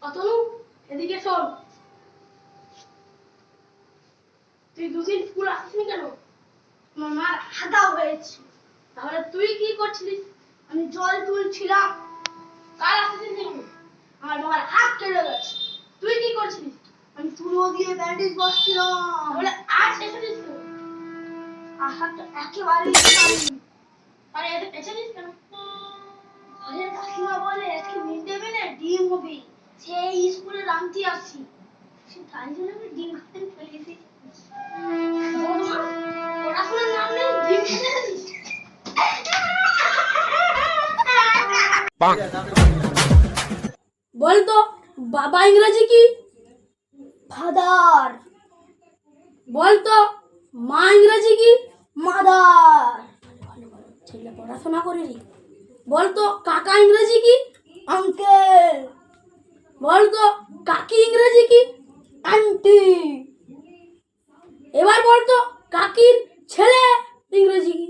অতনু, এদিকে শোন। তুই দুদিন স্কুল আসিসনি কেন? আমার মার হাঁটা হয়েছে। তাহলে তুই কি করছিলিস? আমি জল তুলছিলাম। কাল আসিসনি কেন? আমার বাবার হাত কেটে গেছে। তুই কি করছিলিস? আমি তুলো দিয়ে ব্যান্ডেজ বসছিলাম। তাহলে আজ এসেছিস কেন? আসার তো একেবারেই পারিনি। আরে এসেছিস কেন? ঘরের কাকিমা বলে আজকে মিড ডে মিলে ডিম হবে, সেই স্কুলে রামতি আসি, সে তাই জন্য আমি ডিম খেতে চলে এসেছি। পড়াশোনার নাম নেই, ডিম খেতে আসিস। বলতো বাবা ইংরেজি কি? ফাদার। বলতো মা ইংরেজি কি? মাদার। ছেলে পড়াশোনা করে রে। বলতো কাকা ইংরেজি কি? আঙ্কেল। বলতো কাকি ইংরেজি কি? আন্টি। এবার বলতো কাকির ছেলে ইংরেজি কি?